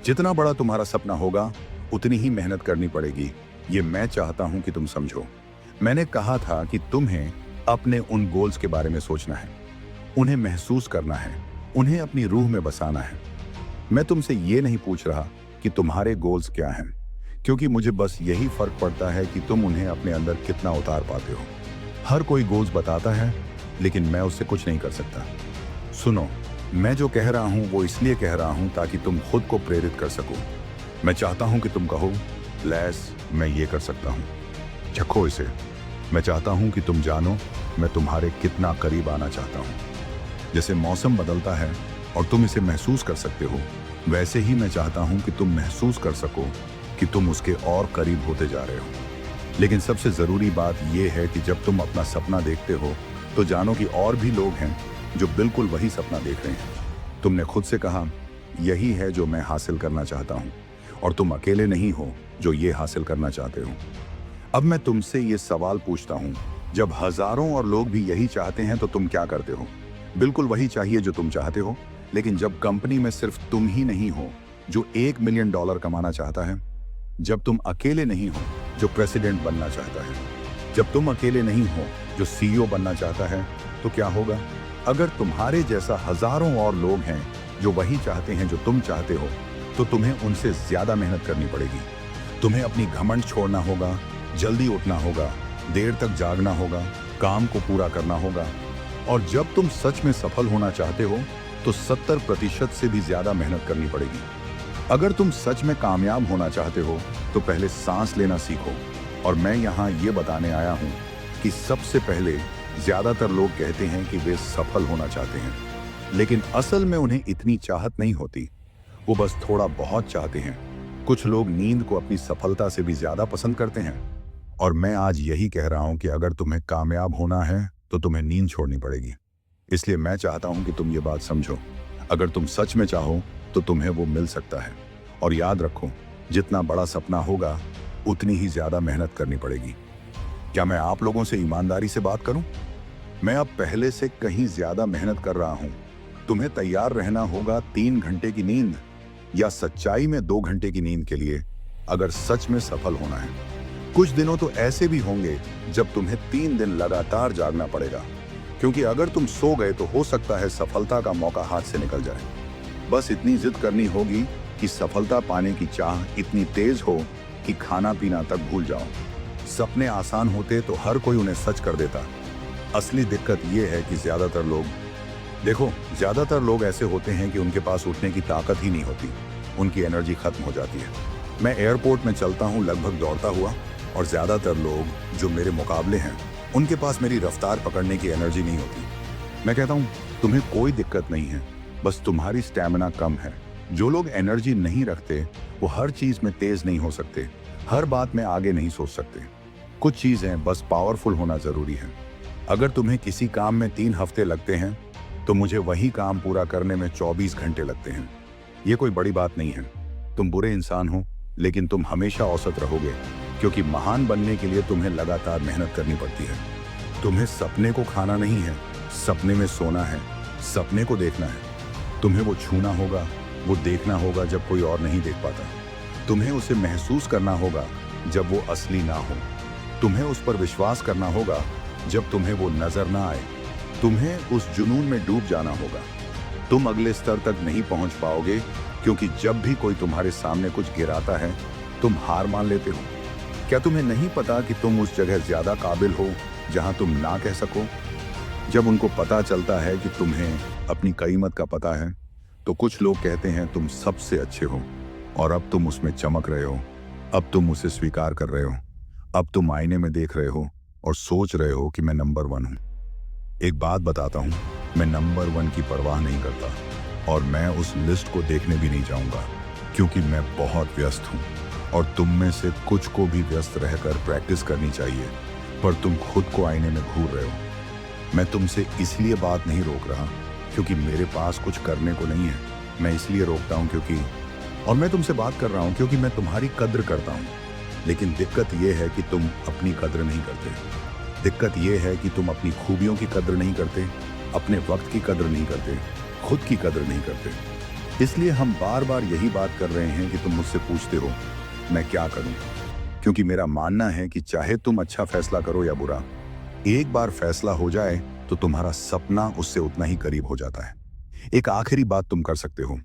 जितना बड़ा तुम्हारा सपना होगा उतनी ही मेहनत करनी पड़ेगी। ये मैं चाहता हूं कि तुम समझो। मैंने कहा था कि तुम्हें अपने उन गोल्स के बारे में सोचना है, उन्हें महसूस करना है, उन्हें अपनी रूह में बसाना है। मैं तुमसे ये नहीं पूछ रहा कि तुम्हारे गोल्स क्या हैं, क्योंकि मुझे बस यही फर्क पड़ता है कि तुम उन्हें अपने अंदर कितना उतार पाते हो। हर कोई गोल्स बताता है, लेकिन मैं उससे कुछ नहीं कर सकता। सुनो, मैं जो कह रहा हूं वो इसलिए कह रहा हूं ताकि तुम खुद को प्रेरित कर सको। मैं चाहता हूं कि तुम कहो, लैस, मैं ये कर सकता हूं। चखो इसे। मैं चाहता हूं कि तुम जानो मैं तुम्हारे कितना करीब आना चाहता हूं। जैसे मौसम बदलता है और तुम इसे महसूस कर सकते हो, वैसे ही मैं चाहता हूं कि तुम महसूस कर सको कि तुम उसके और करीब होते जा रहे हो। लेकिन सबसे जरूरी बात यह है कि जब तुम अपना सपना देखते हो तो जानो कि और भी लोग हैं जो बिल्कुल वही सपना देख रहे हैं। तुमने खुद से कहा, यही है जो मैं हासिल करना चाहता हूं, और तुम अकेले नहीं हो जो ये हासिल करना चाहते हो। अब मैं तुमसे ये सवाल पूछता हूं, जब हजारों और लोग भी यही चाहते हैं तो तुम क्या करते हो? बिल्कुल वही चाहिए जो तुम चाहते हो। लेकिन जब कंपनी में सिर्फ तुम ही नहीं हो जो $1 मिलियन कमाना चाहता है, जब तुम अकेले नहीं हो जो प्रेसिडेंट बनना चाहता है, जब तुम अकेले नहीं हो जो सीईओ बनना चाहता है, तो क्या होगा? अगर तुम्हारे जैसा हजारों और लोग हैं जो वही चाहते हैं जो तुम चाहते हो, तो तुम्हें उनसे ज्यादा मेहनत करनी पड़ेगी। तुम्हें अपनी घमंड छोड़ना होगा, जल्दी उठना होगा, देर तक जागना होगा, काम को पूरा करना होगा। और जब तुम सच में सफल होना चाहते हो तो 70% से भी ज्यादा मेहनत करनी पड़ेगी। अगर तुम सच में कामयाब होना चाहते हो तो पहले सांस लेना सीखो। और मैं यहाँ ये बताने आया हूँ कि सबसे पहले ज्यादातर लोग कहते हैं कि वे सफल होना चाहते हैं, लेकिन असल में उन्हें इतनी चाहत नहीं होती। वो बस थोड़ा बहुत चाहते हैं। कुछ लोग नींद को अपनी सफलता से भी ज्यादा पसंद करते हैं। और मैं आज यही कह रहा हूं कि अगर तुम्हें कामयाब होना है तो तुम्हें नींद छोड़नी पड़ेगी। इसलिए मैं चाहता हूं कि तुम ये बात समझो। अगर तुम सच में चाहो तो तुम्हें वो मिल सकता है। और याद रखो, जितना बड़ा सपना होगा उतनी ही ज्यादा मेहनत करनी पड़ेगी। क्या मैं आप लोगों से ईमानदारी से बात करूं? मैं अब पहले से कहीं ज्यादा मेहनत कर रहा हूं। तुम्हें तैयार रहना होगा 3 घंटे की नींद या सच्चाई में 2 घंटे की नींद के लिए, अगर सच में सफल होना है। कुछ दिनों तो ऐसे भी होंगे जब तुम्हें 3 दिन लगातार जागना पड़ेगा, क्योंकि अगर तुम सो गए तो हो सकता है सफलता का मौका हाथ से निकल जाए। बस इतनी जिद करनी होगी कि सफलता पाने की चाह इतनी तेज हो कि खाना पीना तक भूल जाओ। सपने आसान होते तो हर कोई उन्हें सच कर देता। असली दिक्कत यह है कि ज्यादातर लोग ऐसे होते हैं कि उनके पास उठने की ताकत ही नहीं होती, उनकी एनर्जी खत्म हो जाती है। मैं एयरपोर्ट में चलता हूँ लगभग दौड़ता हुआ, और ज्यादातर लोग जो मेरे मुकाबले हैं उनके पास मेरी रफ्तार पकड़ने की एनर्जी नहीं होती। मैं कहता हूँ, तुम्हें कोई दिक्कत नहीं है, बस तुम्हारी स्टैमिना कम है। जो लोग एनर्जी नहीं रखते वो हर चीज में तेज नहीं हो सकते, हर बात में आगे नहीं सोच सकते। कुछ चीजें बस पावरफुल होना जरूरी है। अगर तुम्हें किसी काम में 3 हफ्ते लगते हैं तो मुझे वही काम पूरा करने में 24 घंटे लगते हैं। ये कोई बड़ी बात नहीं है। तुम बुरे इंसान हो, लेकिन तुम हमेशा औसत रहोगे, क्योंकि महान बनने के लिए तुम्हें लगातार मेहनत करनी पड़ती है। तुम्हें सपने को खाना नहीं है, सपने में सोना है, सपने को देखना है। तुम्हें वो छूना होगा, वो देखना होगा जब कोई और नहीं देख पाता। तुम्हें उसे महसूस करना होगा जब वो असली ना हो। तुम्हें उस पर विश्वास करना होगा जब तुम्हें वो नजर ना आए। तुम्हें उस जुनून में डूब जाना होगा। तुम अगले स्तर तक नहीं पहुंच पाओगे, क्योंकि जब भी कोई तुम्हारे सामने कुछ गिराता है तुम हार मान लेते हो। क्या तुम्हें नहीं पता कि तुम उस जगह ज्यादा काबिल हो जहां तुम ना कह सको? जब उनको पता चलता है कि तुम्हें अपनी कीमत का पता है, तो कुछ लोग कहते हैं तुम सबसे अच्छे हो, और अब तुम उसमें चमक रहे हो। अब तुम उसे स्वीकार कर रहे हो। अब तुम आईने में देख रहे हो और सोच रहे हो कि मैं नंबर 1 हूं। एक बात बताता हूं, मैं नंबर 1 की परवाह नहीं करता, और मैं उस लिस्ट को देखने भी नहीं जाऊंगा, क्योंकि मैं बहुत व्यस्त हूं। और तुम में से कुछ को भी व्यस्त रहकर प्रैक्टिस करनी चाहिए, पर तुम खुद को आईने में घूर रहे हो। मैं तुमसे इसलिए बात नहीं रोक रहा क्योंकि मेरे पास कुछ करने को नहीं है। मैं इसलिए रोकता हूं और मैं तुमसे बात कर रहा हूं क्योंकि मैं तुम्हारी कद्र करता हूं। लेकिन दिक्कत यह है कि तुम अपनी कद्र नहीं करते। दिक्कत यह है कि तुम अपनी खूबियों की कद्र नहीं करते, अपने वक्त की कद्र नहीं करते, खुद की कद्र नहीं करते। इसलिए हम बार बार यही बात कर रहे हैं कि तुम मुझसे पूछते हो मैं क्या करूं, क्योंकि मेरा मानना है कि चाहे तुम अच्छा फैसला करो या बुरा, एक बार फैसला हो जाए तो तुम्हारा सपना उससे उतना ही करीब हो जाता है। एक आखिरी बात तुम कर सकते हो,